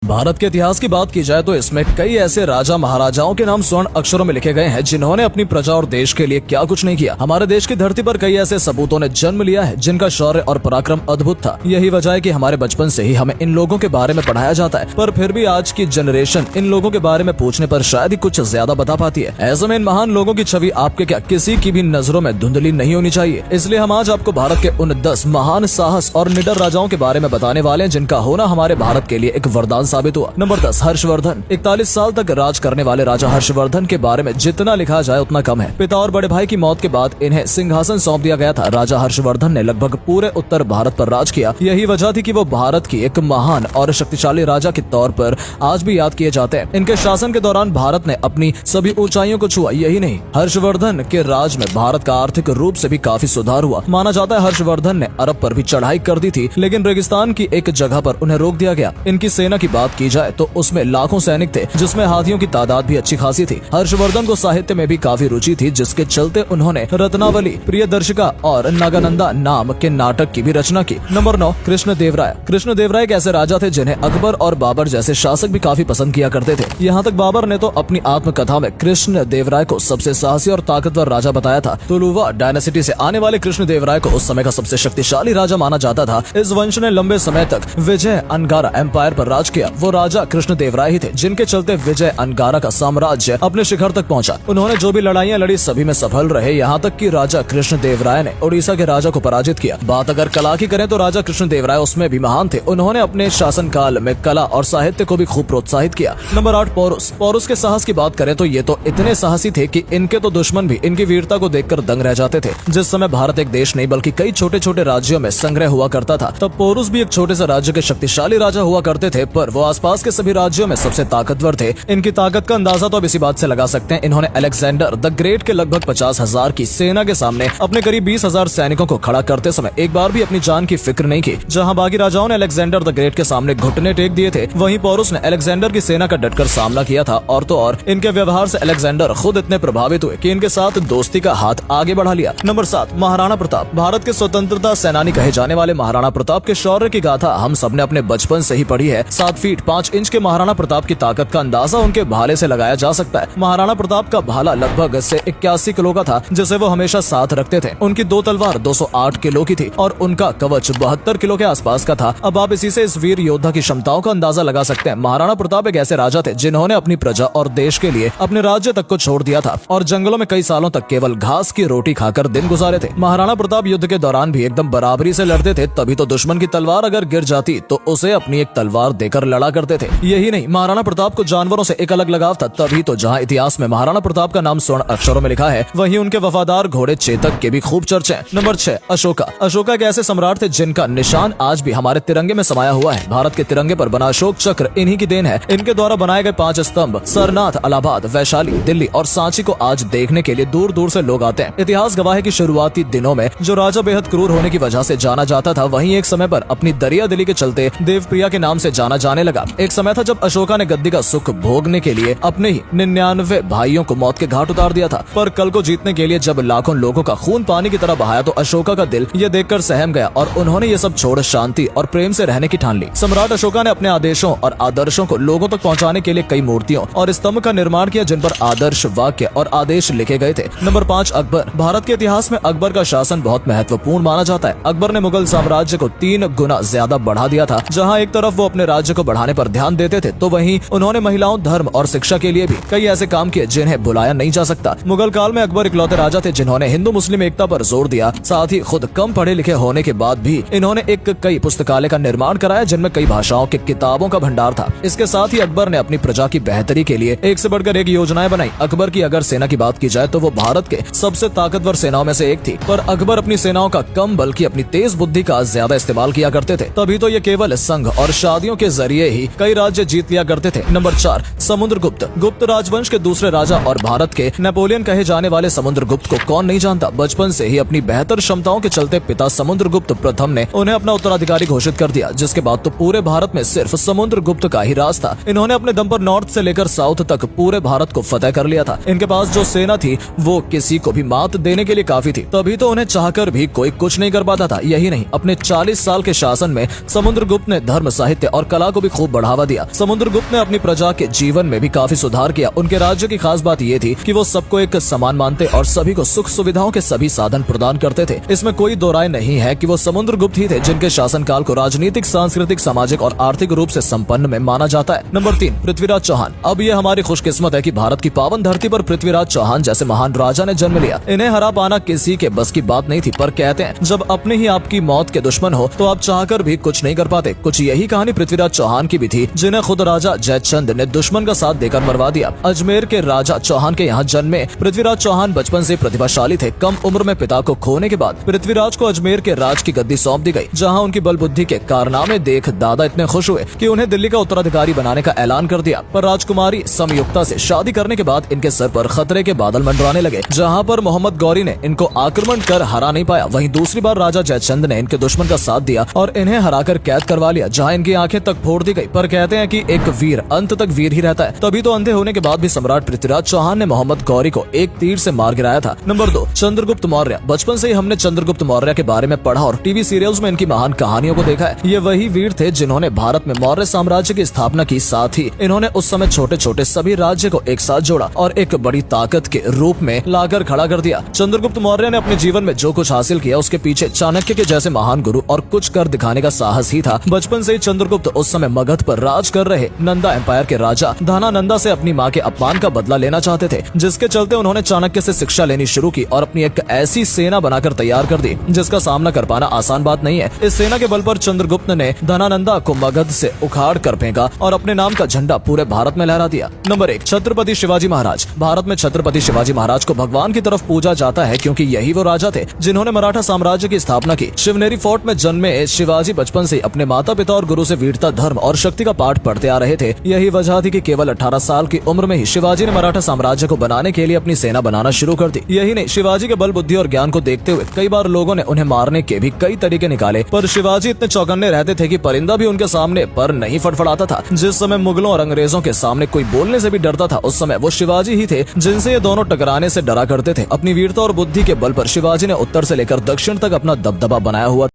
भारत के इतिहास की बात की जाए तो इसमें कई ऐसे राजा महाराजाओं के नाम स्वर्ण अक्षरों में लिखे गए हैं जिन्होंने अपनी प्रजा और देश के लिए क्या कुछ नहीं किया। हमारे देश की धरती पर कई ऐसे सपूतों ने जन्म लिया है जिनका शौर्य और पराक्रम अद्भुत था। यही वजह है कि हमारे बचपन से ही हमें इन लोगों के बारे में पढ़ाया जाता है, पर फिर भी आज की जनरेशन इन लोगों के बारे में पूछने पर शायद ही कुछ ज्यादा बता पाती है। ऐसे में इन महान लोगों की छवि आपके क्या किसी की भी नजरों में धुंधली नहीं होनी चाहिए। इसलिए हम आज आपको भारत के उन 10 महान साहस और निडर राजाओं के बारे में बताने वाले हैं जिनका होना हमारे भारत के लिए एक वरदान साबित हुआ। नंबर 10, हर्षवर्धन। 41 साल तक राज करने वाले राजा हर्षवर्धन के बारे में जितना लिखा जाए उतना कम है। पिता और बड़े भाई की मौत के बाद इन्हें सिंहासन सौंप दिया गया था। राजा हर्षवर्धन ने लगभग पूरे उत्तर भारत पर राज किया। यही वजह थी कि वो भारत की एक महान और शक्तिशाली राजा के तौर पर आज भी याद किए जाते हैं। इनके शासन के दौरान भारत ने अपनी सभी ऊंचाइयों को छुआ। यही नहीं, हर्षवर्धन के राज में भारत का आर्थिक रूप से भी काफी सुधार हुआ। माना जाता है हर्षवर्धन ने अरब पर भी चढ़ाई कर दी थी, लेकिन रेगिस्तान की एक जगह पर उन्हें रोक दिया गया। इनकी सेना की बात की जाए तो उसमें लाखों सैनिक थे, जिसमें हाथियों की तादाद भी अच्छी खासी थी। हर्षवर्धन को साहित्य में भी काफी रुचि थी, जिसके चलते उन्होंने रत्नावली, प्रियदर्शिका और नागानंदा नाम के नाटक की भी रचना की। नंबर 9, कृष्णदेवराय। कृष्णदेवराय एक ऐसे राजा थे जिन्हें अकबर और बाबर जैसे शासक भी काफी पसंद किया करते थे। यहाँ तक बाबर ने तो अपनी आत्मकथा में कृष्णदेवराय को सबसे साहसी और ताकतवर राजा बताया था। तुलुवा डायनेसिटी से आने वाले कृष्णदेवराय को उस समय का सबसे शक्तिशाली राजा माना जाता था। इस वंश ने लंबे समय तक विजय अंगारा एम्पायर पर राज किया। वो राजा कृष्णदेवराय ही थे जिनके चलते विजय अंगारा का साम्राज्य अपने शिखर तक पहुंचा। उन्होंने जो भी लड़ाइयां लड़ी सभी में सफल रहे, यहाँ तक कि राजा कृष्णदेवराय ने उड़ीसा के राजा को पराजित किया। बात अगर कला की करें तो राजा कृष्णदेवराय उसमें भी महान थे। उन्होंने अपने शासनकाल में कला और साहित्य को भी खूब प्रोत्साहित किया। नंबर 8, पौरुष। पौरुष के साहस की बात करें तो ये तो इतने साहसी थे कि इनके तो दुश्मन भी इनकी वीरता को देखकर दंग रह जाते थे। जिस समय भारत एक देश नहीं बल्कि कई छोटे छोटे राज्यों में संग्रह हुआ करता था, तब पौरुष भी एक छोटे से राज्य के शक्तिशाली राजा हुआ करते थे, पर वो आसपास के सभी राज्यों में सबसे ताकतवर थे। इनकी ताकत का अंदाजा तो अब इसी बात से लगा सकते हैं। इन्होंने अलेक्जेंडर द ग्रेट के लगभग 50,000 की सेना के सामने अपने करीब 20,000 सैनिकों को खड़ा करते समय एक बार भी अपनी जान की फिक्र नहीं की। जहां बाकी राजाओं ने अलेक्जेंडर द ग्रेट के सामने घुटने टेक दिए थे, वहीं पौरुष ने अलेक्जेंडर की सेना का डटकर सामना किया था। और तो और इनके व्यवहार से अलेक्जेंडर खुद इतने प्रभावित हुए कि इनके साथ दोस्ती का हाथ आगे बढ़ा लिया। नंबर 7, महाराणा प्रताप। भारत के स्वतंत्रता सेनानी कहे जाने वाले महाराणा प्रताप के शौर्य की गाथा हम सबने अपने बचपन से ही पढ़ी है। 7 फीट 5 इंच के महाराणा प्रताप की ताकत का अंदाजा उनके भाले से लगाया जा सकता है। महाराणा प्रताप का भाला लगभग से 81 किलो का था, जिसे वो हमेशा साथ रखते थे। उनकी 2 तलवार 208 किलो की थी और उनका कवच 72 किलो के आसपास का था। अब आप इसी से इस वीर योद्धा की क्षमताओं का अंदाजा लगा सकते हैं। महाराणा प्रताप एक ऐसे राजा थे जिन्होंने अपनी प्रजा और देश के लिए अपने राज्य तक को छोड़ दिया था और जंगलों में कई सालों तक केवल घास की रोटी खाकर दिन गुजारे थे। महाराणा प्रताप युद्ध के दौरान भी एकदम बराबरी से लड़ते थे, तभी तो दुश्मन की तलवार अगर गिर जाती तो उसे अपनी एक तलवार देकर लड़ा करते थे। यही नहीं, महाराणा प्रताप को जानवरों से एक अलग लगाव था, तभी तो जहां इतिहास में महाराणा प्रताप का नाम स्वर्ण अक्षरों में लिखा है, वहीं उनके वफादार घोड़े चेतक के भी खूब चर्चे हैं। नंबर 6, अशोका। अशोका एक ऐसे सम्राट थे जिनका निशान आज भी हमारे तिरंगे में समाया हुआ है। भारत के तिरंगे पर बना अशोक चक्र इन्हीं की देन है। इनके द्वारा बनाए गए 5 स्तंभ सरनाथ, इलाहाबाद, वैशाली, दिल्ली और सांची को आज देखने के लिए दूर दूर से लोग आते हैं। इतिहास गवाह है कि शुरुआती दिनों में जो राजा बेहद क्रूर होने की वजह से जाना जाता था, वहीं एक समय पर अपनी दरिया दिली के चलते देवप्रिया के नाम से जाना जाने लगा। एक समय था जब अशोका ने गद्दी का सुख भोगने के लिए अपने ही 99 भाइयों को मौत के घाट उतार दिया था, पर कल को जीतने के लिए जब लाखों लोगों का खून पानी की तरह बहाया तो अशोका का दिल ये देखकर सहम गया और उन्होंने ये सब छोड़ शांति और प्रेम से रहने की ठान ली। सम्राट अशोका ने अपने आदेशों और आदर्शों को लोगों तक पहुंचाने के लिए कई मूर्तियों और स्तंभ का निर्माण किया जिन पर आदर्श वाक्य और आदेश लिखे गए थे। नंबर 5, अकबर। भारत के इतिहास में अकबर का शासन बहुत महत्वपूर्ण माना जाता है। अकबर ने मुगल साम्राज्य को 3 गुना ज्यादा बढ़ा दिया था। जहां एक तरफ वो अपने राज्य को बढ़ाने पर ध्यान देते थे, तो वहीं उन्होंने महिलाओं, धर्म और शिक्षा के लिए भी कई ऐसे काम किए जिन्हें भुलाया नहीं जा सकता। मुगल काल में अकबर इकलौते राजा थे जिन्होंने हिंदू मुस्लिम एकता पर जोर दिया। साथ ही खुद कम पढ़े लिखे होने के बाद भी इन्होंने एक कई पुस्तकालय का निर्माण कराया जिनमें कई भाषाओं के किताबों का भंडार था। इसके साथ ही अकबर ने अपनी प्रजा की बेहतरी के लिए एक से बढ़कर एक योजनाएं बनाई। अकबर की अगर सेना की बात की जाए तो वो भारत के सबसे ताकतवर सेनाओं में से एक थी, पर अकबर अपनी सेनाओं का कम बल्कि अपनी तेज बुद्धि का ज्यादा इस्तेमाल किया करते थे। तभी तो ये केवल संघ और शादियों के जरिए ही कई राज्य जीत लिया करते थे। नंबर 4, समुद्रगुप्त। गुप्त राजवंश के दूसरे राजा और भारत के नेपोलियन कहे जाने वाले समुद्रगुप्त को कौन नहीं जानता। बचपन से ही अपनी बेहतर क्षमताओं के चलते पिता समुद्रगुप्त प्रथम ने उन्हें अपना उत्तराधिकारी घोषित कर दिया, जिसके बाद तो पूरे भारत में सिर्फ समुद्रगुप्त का ही राज था। इन्होंने अपने दम पर नॉर्थ से लेकर साउथ तक पूरे भारत को फतेह कर लिया था। इनके पास जो सेना थी वो किसी को भी मात देने के लिए काफी थी, तभी तो उन्हें चाहकर भी कोई कुछ नहीं कर पाता था। यही नहीं, अपने 40 साल के शासन में समुद्रगुप्त ने धर्म, साहित्य और कला को भी खूब बढ़ावा दिया। समुद्रगुप्त ने अपनी प्रजा के जीवन में भी काफी सुधार किया। उनके राज्य की खास बात ये थी कि वो सबको एक समान मानते और सभी को सुख सुविधाओं के सभी साधन प्रदान करते थे। इसमें कोई दो राय नहीं है कि वो समुद्रगुप्त ही थे जिनके शासनकाल को राजनीतिक, सांस्कृतिक, सामाजिक और आर्थिक रूप से संपन्न में माना जाता है। नंबर 3, पृथ्वीराज चौहान। अब ये हमारी खुशकिस्मत है कि भारत की पावन धरती पर पृथ्वीराज चौहान जैसे महान राजा ने जन्म लिया। इन्हें हरा पाना किसी के बस की बात नहीं थी, पर कहते हैं जब अपने ही आपकी मौत के दुश्मन हो तो आप चाहकर भी कुछ नहीं कर पाते। कुछ यही कहानी पृथ्वीराज चौहान की भी थी, जिन्हें खुद राजा जयचंद ने दुश्मन का साथ देकर मरवा दिया। अजमेर के राजा चौहान के यहाँ जन्मे पृथ्वीराज चौहान बचपन से प्रतिभाशाली थे। कम उम्र में पिता को खोने के बाद पृथ्वीराज को अजमेर के राज की गद्दी सौंप दी गई, जहाँ उनकी बल बुद्धि के कारनामे देख दादा इतने खुश हुए कि उन्हें दिल्ली का उत्तराधिकारी बनाने का ऐलान कर दिया। पर राजकुमारी समयुक्ता से शादी करने के बाद इनके सर पर खतरे के बादल मंडराने लगे, जहाँ पर मोहम्मद गौरी ने इनको आक्रमण कर हरा नहीं पाया। वहीं दूसरी बार राजा जयचंद ने इनके दुश्मन का साथ दिया और इन्हें हराकर कैद करवा लिया, जहाँ इनकी आंखें तक फोड़ दी गई। पर कहते हैं कि एक वीर अंत तक वीर ही रहता है, तभी तो अंधे होने के बाद भी सम्राट पृथ्वीराज चौहान ने मोहम्मद गौरी को एक तीर से मार गिराया था। नंबर 2, चंद्रगुप्त मौर्य। बचपन से ही हमने चंद्रगुप्त मौर्य के बारे में पढ़ा और टीवी सीरियल्स में इनकी महान कहानियों को देखा है। ये वही वीर थे जिन्होंने भारत में मौर्य साम्राज्य की स्थापना की, साथ ही इन्होंने उस समय छोटे छोटे सभी राज्य को एक साथ जोड़ा और एक बड़ी ताकत के रूप में लाकर खड़ा कर दिया। चंद्रगुप्त मौर्य ने अपने जीवन में जो कुछ हासिल किया उसके पीछे चाणक्य के जैसे महान गुरु और कुछ कर दिखाने का साहस ही था। बचपन से ही चंद्रगुप्त उस समय मगध पर राज कर रहे नंदा एम्पायर के राजा धनानंदा से अपनी माँ के अपमान का बदला लेना चाहते थे, जिसके चलते उन्होंने चाणक्य से शिक्षा लेनी शुरू की और अपनी एक ऐसी सेना बनाकर तैयार कर दी जिसका सामना कर पाना आसान बात नहीं है। इस सेना के बल पर चंद्रगुप्त ने धनानंदा को मगध से उखाड़ कर फेंका और अपने नाम का झंडा पूरे भारत में लहरा दिया। नंबर 1, छत्रपति शिवाजी महाराज। भारत में छत्रपति शिवाजी महाराज को भगवान की तरफ पूजा जाता है, क्योंकि यही वो राजा थे जिन्होंने मराठा साम्राज्य की स्थापना की। शिवनेरी फोर्ट में जन्मे शिवाजी बचपन से अपने माता पिता और गुरु से वीरता, धर्म और शक्ति का पाठ पढ़ते आ रहे थे। यही वजह थी कि केवल 18 साल की उम्र में ही शिवाजी ने मराठा साम्राज्य को बनाने के लिए अपनी सेना बनाना शुरू कर दी। यही नहीं, शिवाजी के बल, बुद्धि और ज्ञान को देखते हुए कई बार लोगों ने उन्हें मारने के भी कई तरीके निकाले, पर शिवाजी इतने चौकन्ने रहते थे कि परिंदा भी उनके सामने पर नहीं फड़फड़ाता था। जिस समय मुगलों और अंग्रेजों के सामने कोई बोलने से भी डरता था, उस समय वो शिवाजी ही थे जिनसे ये दोनों टकराने से डरा करते थे। अपनी वीरता और बुद्धि के बल पर शिवाजी ने उत्तर से लेकर दक्षिण तक अपना दबदबा बनाया हुआ